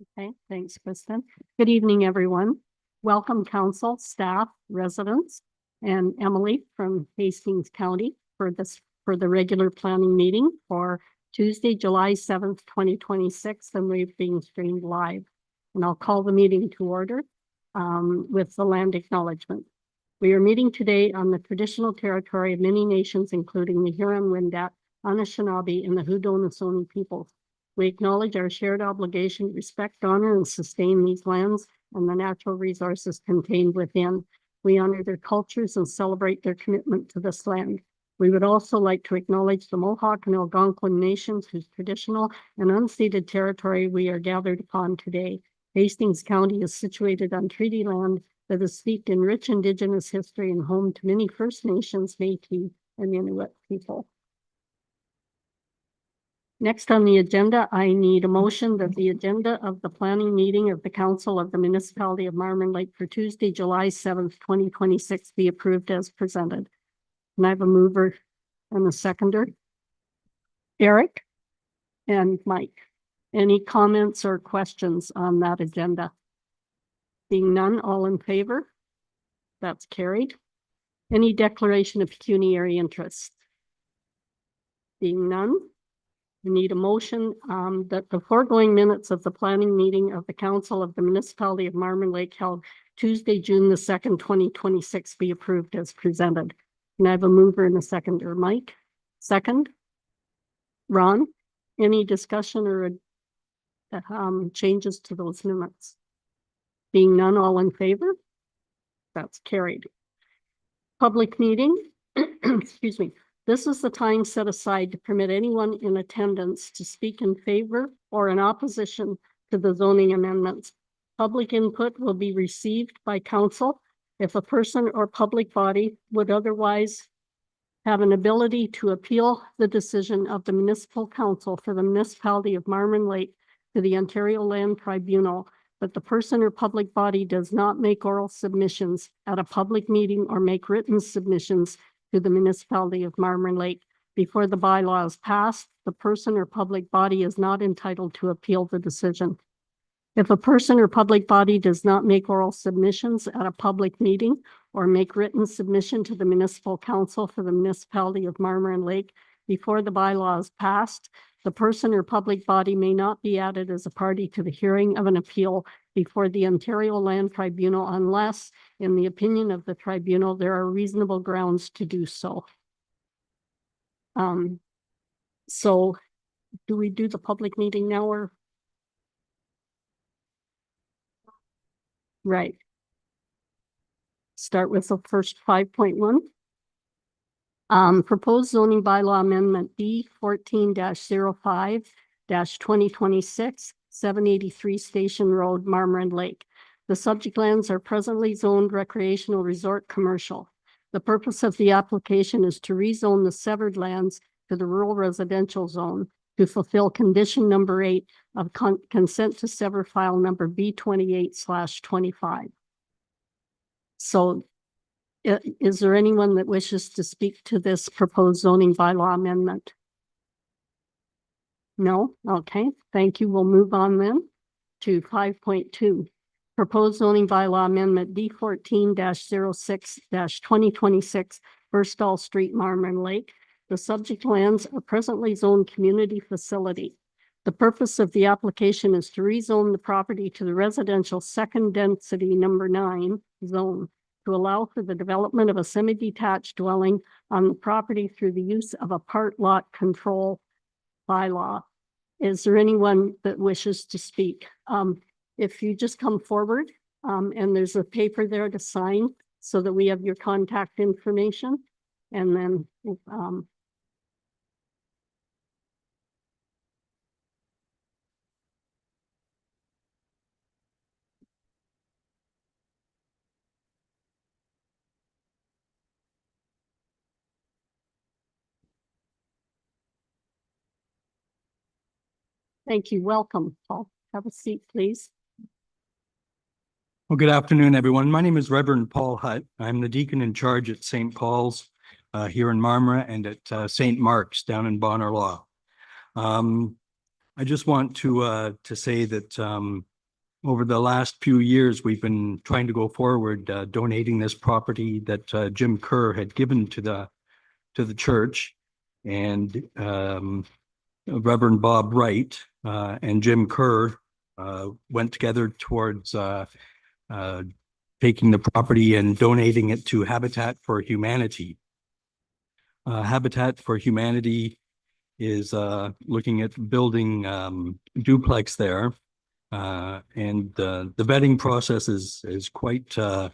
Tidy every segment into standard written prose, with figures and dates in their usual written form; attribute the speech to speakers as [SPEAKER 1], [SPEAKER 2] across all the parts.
[SPEAKER 1] Okay, thanks, Kristen. Good evening, everyone. Welcome, council, staff, residents, and Emily from Hastings County for the regular planning meeting for Tuesday, July 7th, 2026, and we're being streamed live. And I'll call the meeting to order with the land acknowledgement. We are meeting today on the traditional territory of many nations, including the Huron-Wendat, Anishinaabe, and the Haudenosaunee peoples. We acknowledge our shared obligation to respect, honor, and sustain these lands and the natural resources contained within. We honor their cultures and celebrate their commitment to this land. We would also like to acknowledge the Mohawk and Algonquin nations whose traditional and unceded territory we are gathered upon today. Hastings County is situated on treaty land that is steeped in rich Indigenous history and home to many First Nations, Métis, and Inuit people. Next on the agenda, I need a motion that the agenda of the planning meeting of the Council of the Municipality of Marmon Lake for Tuesday, July 7th, 2026 be approved as presented. And I have a mover and a seconder. Eric and Mike. Any comments or questions on that agenda? Being none, all in favor? That's carried. Any declaration of pecuniary interest? Being none, we need a motion that the foregoing minutes of the planning meeting of the Council of the Municipality of Marmon Lake held Tuesday, June the 2nd, 2026 be approved as presented. And I have a mover and a seconder. Mike, second. Ron, any discussion or changes to those minutes? Being none, all in favor? That's carried. Public meeting, excuse me. This is the time set aside to permit anyone in attendance to speak in favor or in opposition to the zoning amendments. Public input will be received by council if a person or public body would otherwise have an ability to appeal the decision of the municipal council for the municipality of Marmon Lake to the Ontario Land Tribunal, but the person or public body does not make oral submissions at a public meeting or make written submissions to the municipality of Marmon Lake before the bylaw is passed, the person or public body is not entitled to appeal the decision. If a person or public body does not make oral submissions at a public meeting or make written submission to the municipal council for the municipality of Marmon Lake before the bylaw is passed, the person or public body may not be added as a party to the hearing of an appeal before the Ontario Land Tribunal unless, in the opinion of the tribunal, there are reasonable grounds to do so. So do we do the public meeting now or? Right. Start with the first 5.1. Proposed zoning bylaw amendment B 14-05-2026, 783 Station Road, Marmon Lake. The subject lands are presently zoned recreational resort commercial. The purpose of the application is to rezone the severed lands to the rural residential zone to fulfill condition number 8 of consent to sever file number B28/25. So is there anyone that wishes to speak to this proposed zoning bylaw amendment? No? Okay, thank you. We'll move on then to 5.2. Proposed zoning bylaw amendment D 14-06-2026, Burstall Street, Marmon Lake. The subject lands are presently zoned community facility. The purpose of the application is to rezone the property to the residential second density number 9 zone to allow for the development of a semi-detached dwelling on the property through the use of a part lot control bylaw. Is there anyone that wishes to speak? If you just come forward and there's a paper there to sign so that we have your contact information, and then thank you. Welcome, Paul. Have a seat, please.
[SPEAKER 2] Well, good afternoon, everyone. My name is Reverend Paul Hutt. I'm the deacon in charge at St. Paul's here in Marmora and at St. Mark's down in Bonnerlaw. I just want to say that over the last few years, we've been trying to go forward, donating this property that Jim Kerr had given to the church. And Reverend Bob Wright and Jim Kerr went together towards taking the property and donating it to Habitat for Humanity. Habitat for Humanity is looking at building duplex there. And the vetting process is quite, I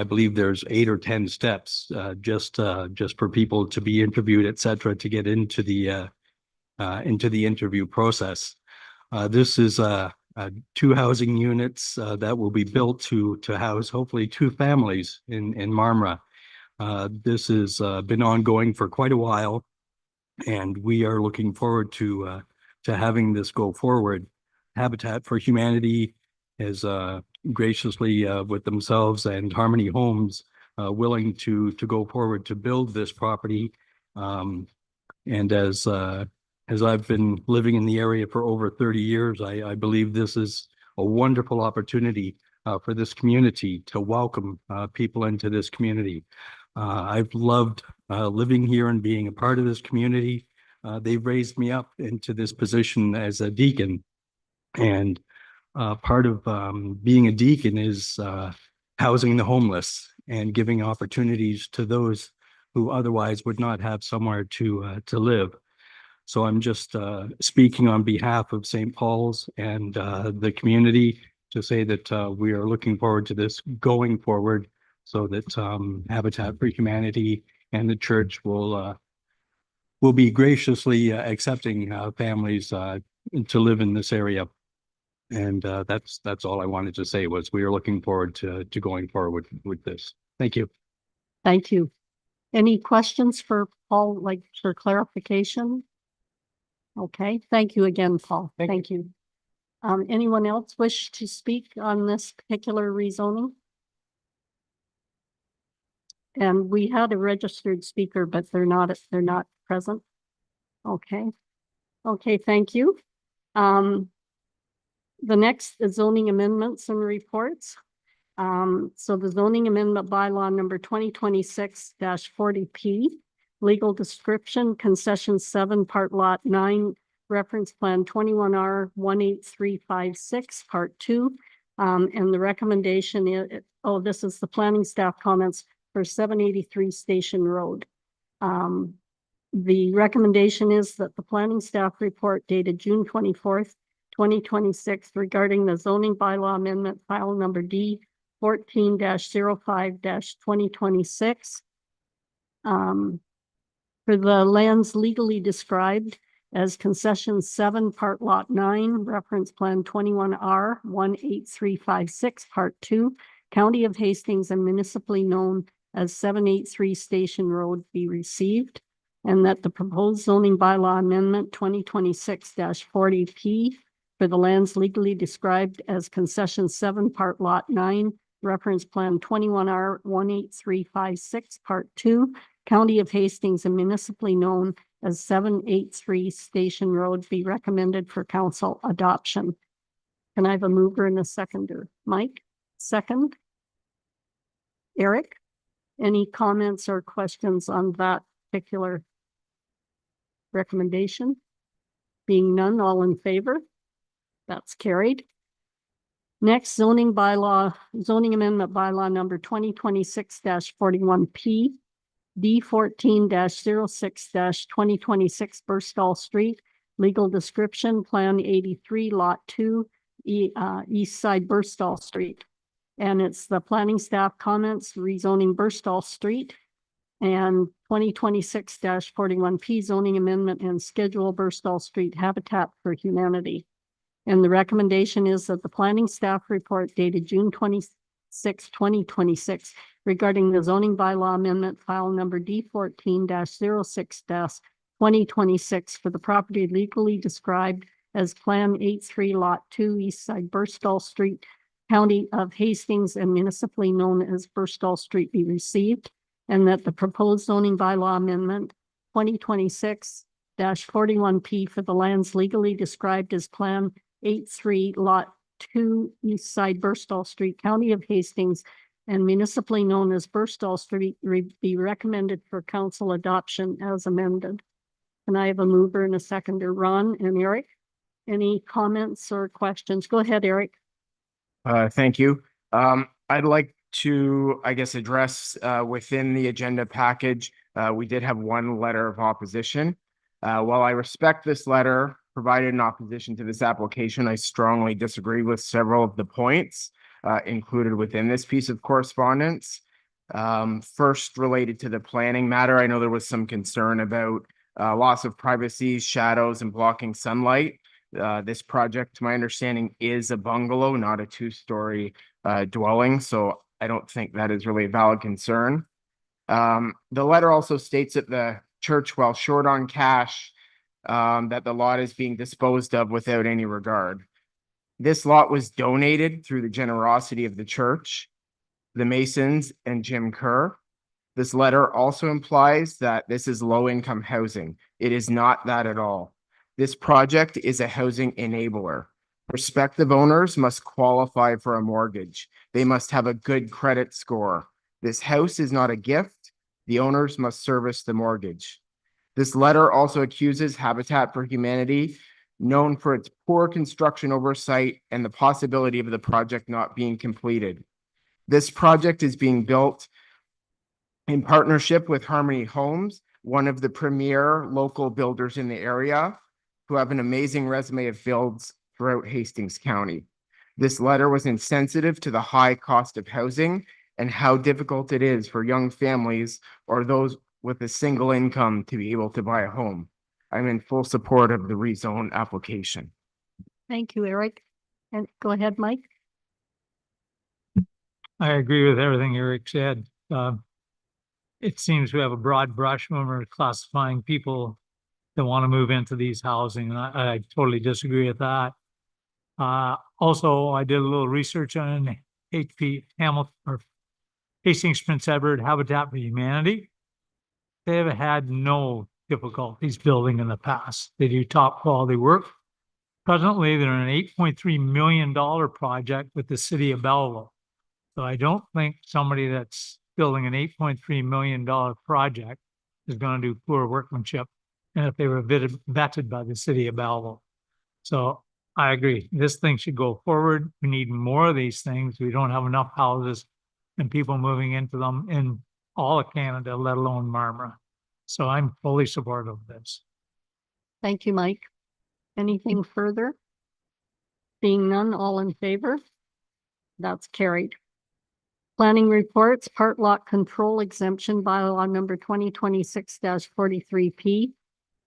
[SPEAKER 2] believe there's 8 or 10 steps just for people to be interviewed, et cetera, to get into the interview process. This is 2 housing units that will be built to house hopefully 2 families in Marmora. This has been ongoing for quite a while, and we are looking forward to having this go forward. Habitat for Humanity is graciously with themselves and Harmony Homes willing to go forward to build this property. And as I've been living in the area for over 30 years, I believe this is a wonderful opportunity for this community to welcome people into this community. I've loved living here and being a part of this community. They've raised me up into this position as a deacon. And part of being a deacon is housing the homeless and giving opportunities to those who otherwise would not have somewhere to live. So I'm just speaking on behalf of St. Paul's and the community to say that we are looking forward to this going forward, so that Habitat for Humanity and the church will be graciously accepting families to live in this area. And that's all I wanted to say, was we are looking forward to going forward with this. Thank you.
[SPEAKER 1] Thank you. Any questions for Paul, like for clarification? Okay, thank you again, Paul. Thank you. Anyone else wish to speak on this particular rezoning? And we had a registered speaker, but they're not present. Okay. Okay, thank you. The next is zoning amendments and reports. So the zoning amendment bylaw number 2026-40P, legal description, concession 7, part lot 9, reference plan 21R 18356, part 2. And the recommendation is, this is the planning staff comments for 783 Station Road. The recommendation is that the planning staff report dated June 24th, 2026 regarding the zoning bylaw amendment file number D 14-05-2026 for the lands legally described as concession 7, part lot 9, reference plan 21R 18356, part 2, County of Hastings and municipally known as 783 Station Road be received, and that the proposed zoning bylaw amendment 2026-40P for the lands legally described as concession 7, part lot 9, reference plan 21R 18356, part 2, County of Hastings and municipally known as 783 Station Road be recommended for council adoption. Can I have a mover and a seconder? Mike, second. Eric, any comments or questions on that particular recommendation? Being none, all in favor? That's carried. Next, zoning amendment bylaw number 2026-41P, D14-06-2026 Burstall Street, legal description, plan 83, lot 2, east side Burstall Street. And it's the planning staff comments rezoning Burstall Street, and 2026-41P zoning amendment and schedule Burstall Street Habitat for Humanity. And the recommendation is that the planning staff report dated June 26, 2026 regarding the zoning bylaw amendment file number D14-06-2026 for the property legally described as Plan 83 Lot 2 East Side Burstall Street, County of Hastings and municipally known as Burstall Street be received, and that the proposed zoning bylaw amendment 2026 41P for the lands legally described as Plan 83 Lot 2 East Side Burstall Street, County of Hastings, and municipally known as Burstall Street be recommended for council adoption as amended. And I have a mover and a seconder, Ron and Eric. Any comments or questions? Go ahead, Eric.
[SPEAKER 3] Thank you. I'd like to, I guess, address within the agenda package, we did have one letter of opposition. While I respect this letter provided in opposition to this application, I strongly disagree with several of the points included within this piece of correspondence. First, related to the planning matter, I know there was some concern about loss of privacy, shadows, and blocking sunlight. This project, to my understanding, is a bungalow, not a two-story dwelling, so I don't think that is really a valid concern. The letter also states that the church, while short on cash, that the lot is being disposed of without any regard. This lot was donated through the generosity of the church, the Masons, and Jim Kerr. This letter also implies that this is low-income housing. It is not that at all. This project is a housing enabler. Prospective owners must qualify for a mortgage. They must have a good credit score. This house is not a gift. The owners must service the mortgage. This letter also accuses Habitat for Humanity, known for its poor construction oversight and the possibility of the project not being completed. This project is being built in partnership with Harmony Homes, one of the premier local builders in the area, who have an amazing resume of builds throughout Hastings County. This letter was insensitive to the high cost of housing and how difficult it is for young families or those with a single income to be able to buy a home. I'm in full support of the rezone application.
[SPEAKER 1] Thank you, Eric. And go ahead, Mike.
[SPEAKER 4] I agree with everything Eric said. It seems we have a broad brush when we're classifying people that want to move into these housing, and I totally disagree with that. Also, I did a little research on HP Hamilton or Hastings Prince Edward Habitat for Humanity. They have had no difficulties building in the past. They do top quality work. Presently, they're an $8.3 million project with the city of Belleville. So I don't think somebody that's building an $8.3 million project is going to do poor workmanship. And if they were vetted by the city of Belleville. So I agree. This thing should go forward. We need more of these things. We don't have enough houses and people moving into them in all of Canada, let alone Marmora. So I'm fully supportive of this.
[SPEAKER 1] Thank you, Mike. Anything further? Seeing none, all in favor? That's carried. Planning reports, part lot control exemption bylaw number 2026-43P,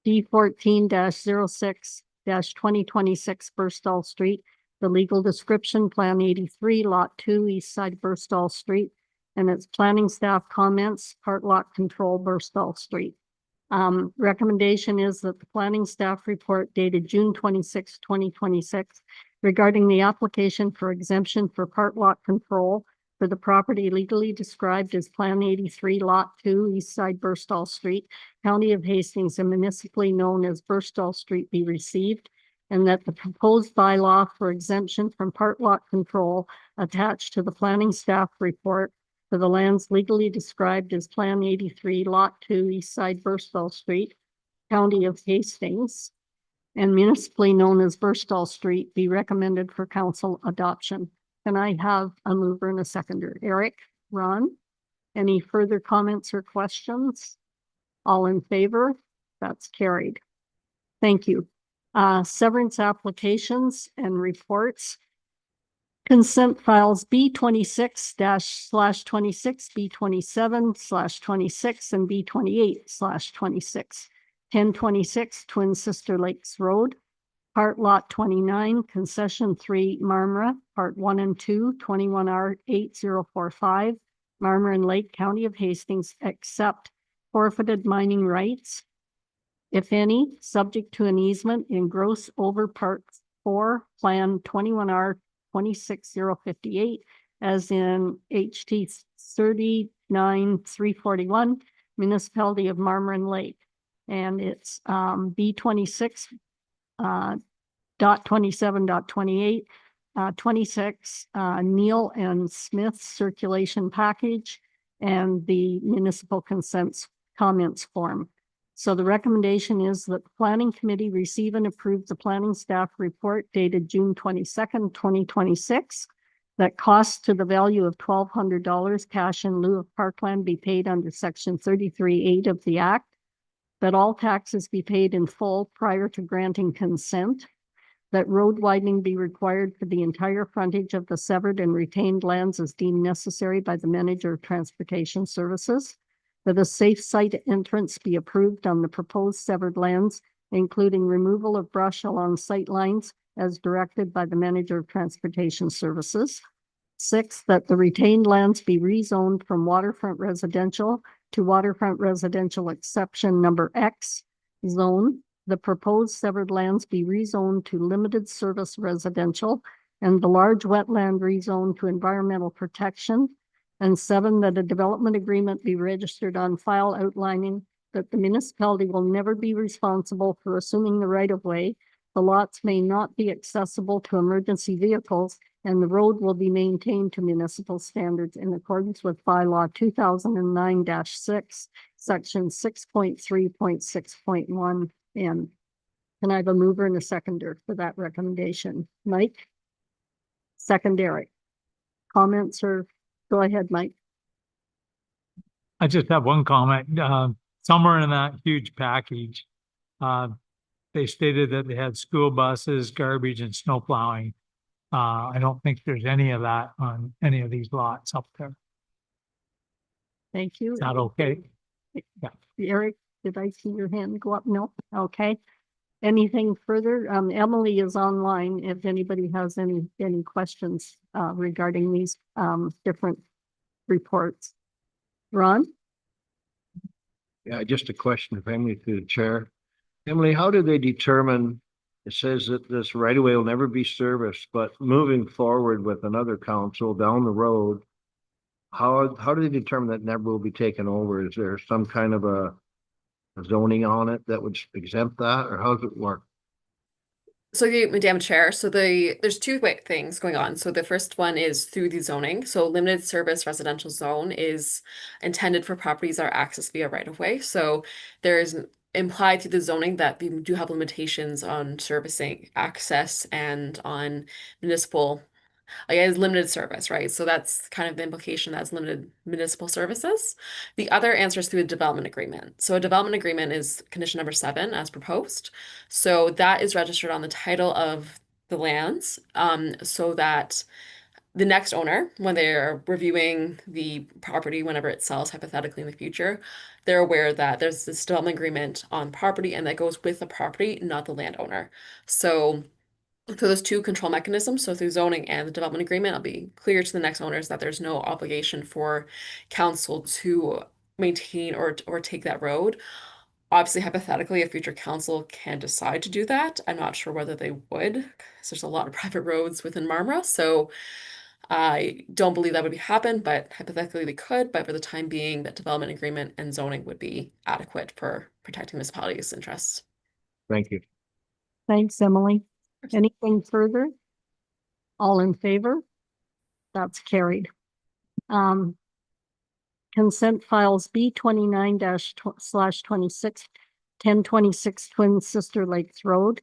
[SPEAKER 1] D14-06-2026 Burstall Street, the legal description, Plan 83, Lot 2, East Side Burstall Street, and its planning staff comments, part lot control Burstall Street. Recommendation is that the planning staff report dated June 26, 2026, regarding the application for exemption for part lot control for the property legally described as Plan 83, Lot 2, East Side Burstall Street, County of Hastings, and municipally known as Burstall Street be received, and that the proposed bylaw for exemption from part lot control attached to the planning staff report for the lands legally described as Plan 83, Lot 2, East Side Burstall Street, County of Hastings, and municipally known as Burstall Street be recommended for council adoption. Can I have a mover and a seconder? Eric, Ron, any further comments or questions? All in favor? That's carried. Thank you. Severance applications and reports. Consent files B26-/26, B27/26, and B28/26. 1026 Twin Sister Lakes Road. Part Lot 29, Concession 3, Marmora, Part 1 and 2, 21R8045, Marmora and Lake, County of Hastings, except forfeited mining rights, if any, subject to an easement in gross over Part 4, Plan 21R26058, as in HT 39341, Municipality of Marmora and Lake. and it's B26 .27.28, 26 Neal and Smith circulation package, and the municipal consents comments form. So the recommendation is that the planning committee receive and approve the planning staff report dated June 22nd, 2026. That costs to the value of $1,200 cash in lieu of parkland be paid under section 33(8) of the act. That all taxes be paid in full prior to granting consent. That road widening be required for the entire frontage of the severed and retained lands as deemed necessary by the manager of transportation services. That a safe site entrance be approved on the proposed severed lands, including removal of brush along sight lines as directed by the manager of transportation services. 6, that the retained lands be rezoned from waterfront residential to waterfront residential exception number X zone. The proposed severed lands be rezoned to limited service residential and the large wetland rezoned to environmental protection. And 7, that a development agreement be registered on file outlining that the municipality will never be responsible for assuming the right of way. The lots may not be accessible to emergency vehicles, and the road will be maintained to municipal standards in accordance with bylaw 2009-6, section 6.3.6.1. And can I have a mover and a seconder for that recommendation? Mike? Second, Eric. Comments or go ahead, Mike.
[SPEAKER 4] I just have one comment. Somewhere in that huge package, they stated that they had school buses, garbage, and snow plowing. I don't think there's any of that on any of these lots up there.
[SPEAKER 1] Thank you.
[SPEAKER 4] Is that okay?
[SPEAKER 1] Eric, did I see your hand go up? No? Okay. Anything further? Emily is online if anybody has any questions regarding these different reports. Ron?
[SPEAKER 5] Yeah, just a question of Emily through the chair. Emily, how do they determine, it says that this right of way will never be serviced, but moving forward with another council down the road, how do they determine that never will be taken over? Is there some kind of a zoning on it that would exempt that, or how does it work?
[SPEAKER 6] So, Madam Chair, so there's two things going on. So the first one is through the zoning. So limited service residential zone is intended for properties that are accessed via right of way. So there's implied through the zoning that we do have limitations on servicing access and on municipal, like as limited service, right? So that's kind of the implication that's limited municipal services. The other answer is through a development agreement. So a development agreement is condition number 7 as proposed. So that is registered on the title of the lands, so that the next owner, when they're reviewing the property, whenever it sells hypothetically in the future, they're aware that there's this development agreement on property and that goes with the property, not the landowner. So through those two control mechanisms, so through zoning and the development agreement, it'll be clear to the next owners that there's no obligation for council to maintain or take that road. Obviously, hypothetically, a future council can decide to do that. I'm not sure whether they would, because there's a lot of private roads within Marmora, so I don't believe that would happen, but hypothetically they could. But for the time being, that development agreement and zoning would be adequate for protecting municipalities' interests.
[SPEAKER 5] Thank you.
[SPEAKER 1] Thanks, Emily. Anything further? All in favor? That's carried. Consent files B29-/26, 1026 Twin Sister Lakes Road,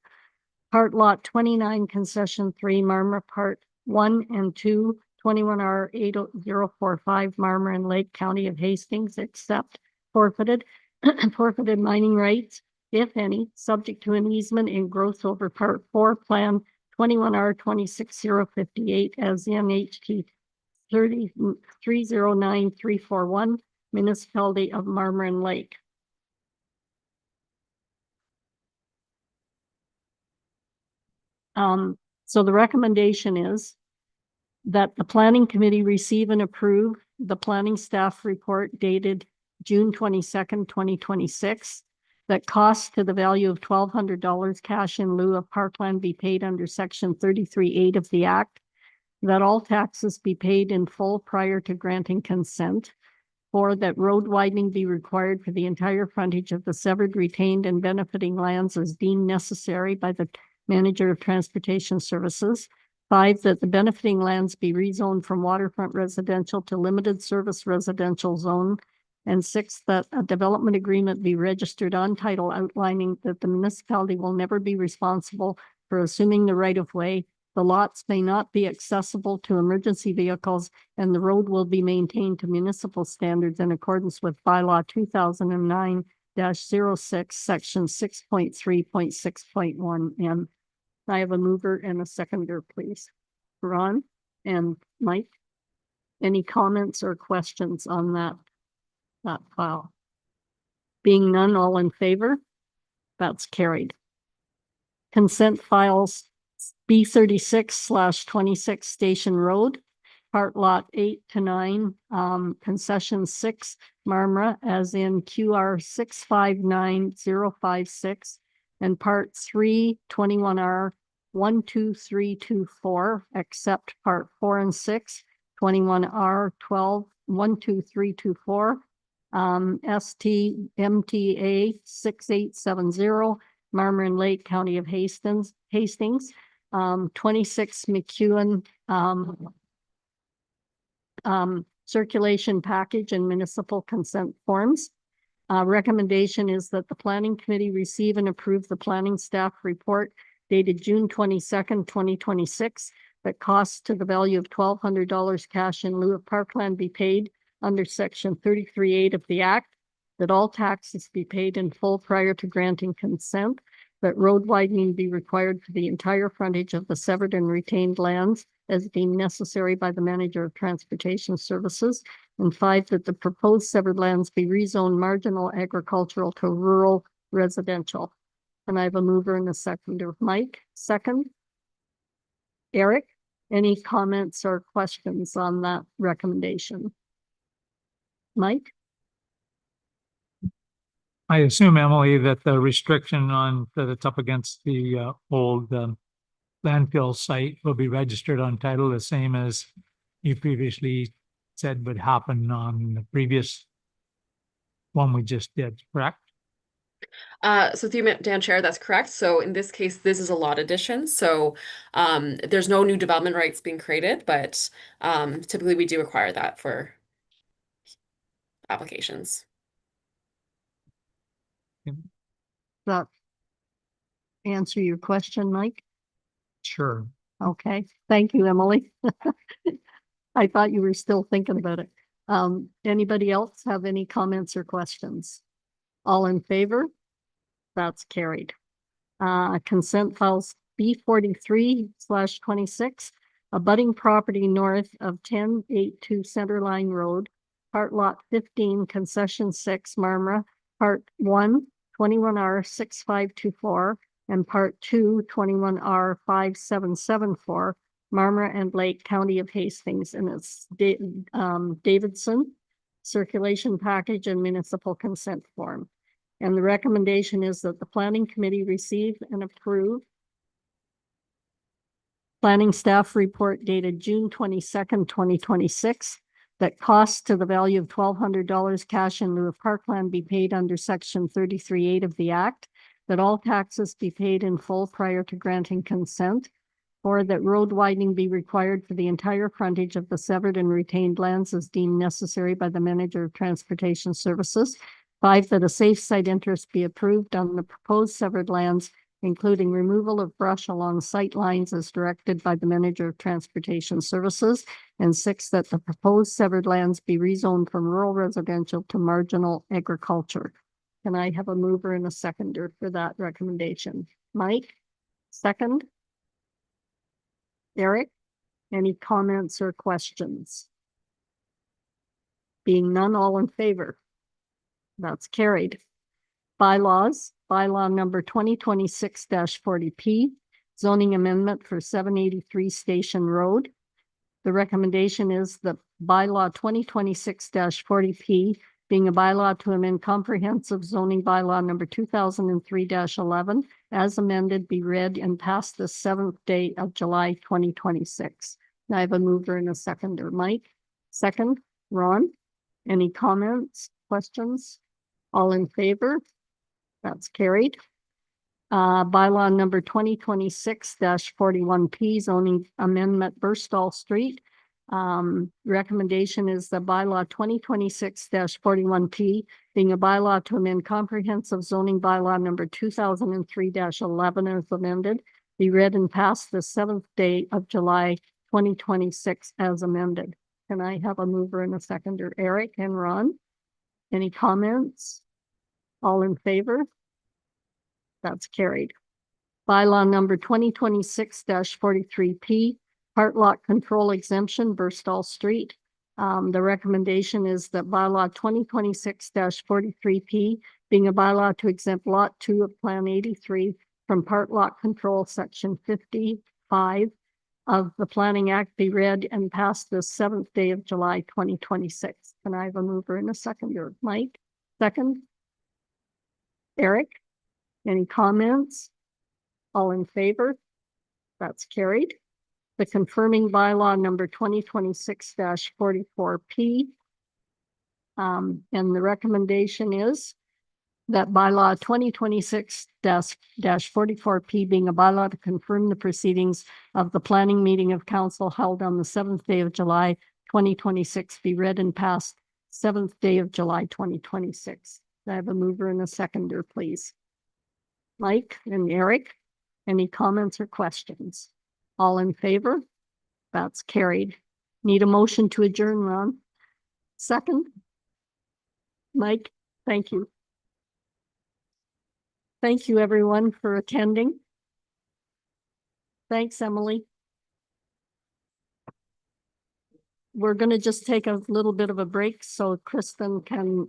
[SPEAKER 1] Part Lot 29, Concession 3, Marmora, Part 1 and 2, 21R 8045, Marmora and Lake, County of Hastings, except forfeited mining rights, if any, subject to an easement in growth over Part 4 Plan 21R 26058 as NHT 3009341, Municipality of Marmora and Lake. So the recommendation is that the planning committee receive and approve the planning staff report dated June 22nd, 2026. That costs to the value of $1,200 cash in lieu of parkland be paid under section 33(8) of the act. That all taxes be paid in full prior to granting consent. 4, that road widening be required for the entire frontage of the severed, retained, and benefiting lands as deemed necessary by the Manager of Transportation Services. 5, that the benefiting lands be rezoned from waterfront residential to limited service residential zone. And 6, that a development agreement be registered on title outlining that the municipality will never be responsible for assuming the right of way. The lots may not be accessible to emergency vehicles, and the road will be maintained to municipal standards in accordance with bylaw 2009-06, section 6.3.6.1 M. I have a mover and a seconder, please. Ron and Mike, any comments or questions on that file? Being none, all in favor? That's carried. Consent files B36/26 Station Road, part lot 8 to 9, concession 6, Marmara, as in QR 659056, and part 3, 21R 12324, except part 4 and 6, 21R 12 12324, STMTA 6870, Marmara and Lake, County of Hastings, 26 McEwen, circulation package and municipal consent forms. Recommendation is that the planning committee receive and approve the planning staff report dated June 22nd, 2026, that costs to the value of $1,200 cash in lieu of parkland be paid under section 33(8) of the Act, that all taxes be paid in full prior to granting consent, that road widening be required for the entire frontage of the severed and retained lands as deemed necessary by the Manager of Transportation Services, and 5, that the proposed severed lands be rezoned marginal agricultural to rural residential. And I have a mover and a seconder. Mike, second. Eric, any comments or questions on that recommendation? Mike?
[SPEAKER 4] I assume, Emily, that the restriction on that it's up against the old landfill site will be registered on title, the same as you previously said would happen on the previous one we just did, correct?
[SPEAKER 6] So through Madam Chair, that's correct. So in this case, this is a lot addition. So there's no new development rights being created, but typically we do require that for applications.
[SPEAKER 1] That answer your question, Mike?
[SPEAKER 4] Sure.
[SPEAKER 1] Okay, thank you, Emily. I thought you were still thinking about it. Anybody else have any comments or questions? All in favor? That's carried. Consent files B43/26, abutting property north of 1082 Centerline Road, part lot 15, concession 6, Marmara, part 1, 21R 6524, and part 2, 21R 5774, Marmara and Lake, County of Hastings, and it's Davidson, circulation package and municipal consent form. And the recommendation is that the planning committee receive and approve planning staff report dated June 22nd, 2026, that costs to the value of $1,200 cash in lieu of parkland be paid under section 33(8) of the Act, that all taxes be paid in full prior to granting consent, or that road widening be required for the entire frontage of the severed and retained lands as deemed necessary by the Manager of Transportation Services. 5, that a safe site interest be approved on the proposed severed lands, including removal of brush along sight lines as directed by the Manager of Transportation Services. And 6, that the proposed severed lands be rezoned from rural residential to marginal agriculture. Can I have a mover and a seconder for that recommendation? Mike, second. Eric, any comments or questions? Being none, all in favor? That's carried. Bylaws, bylaw number 2026-40P, zoning amendment for 783 Station Road. The recommendation is that bylaw 2026-40P, being a bylaw to amend comprehensive zoning bylaw number 2003-11, as amended, be read and passed the 7th day of July 2026. I have a mover and a seconder. Mike, second. Ron, Any comments, questions? All in favor? That's carried. Bylaw number 2026-41P zoning amendment Burstall Street. Recommendation is the bylaw 2026-41P being a bylaw to amend comprehensive zoning bylaw number 2003-11 as amended, be read and passed the 7th day of July 2026 as amended. Can I have a mover and a seconder? Eric and Ron? Any comments? All in favor? That's carried. Bylaw number 2026-43P, part lot control exemption, Burstall Street. The recommendation is that bylaw 2026-43P being a bylaw to exempt lot 2 of Plan 83 from part lot control, section 55 of the Planning Act be read and passed the 7th day of July 2026. Can I have a mover and a seconder? Mike, second. Eric, any comments? All in favor? That's carried. The confirming bylaw number 2026-44P. And the recommendation is that bylaw 2026-44P being a bylaw to confirm the proceedings of the planning meeting of council held on the 7th day of July 2026 be read and passed 7th day of July 2026. I have a mover and a seconder, please. Mike and Eric, any comments or questions? All in favor? That's carried. Need a motion to adjourn, Ron? Second? Mike, thank you. Thank you, everyone, for attending. Thanks, Emily. We're going to just take a little bit of a break so Kristen can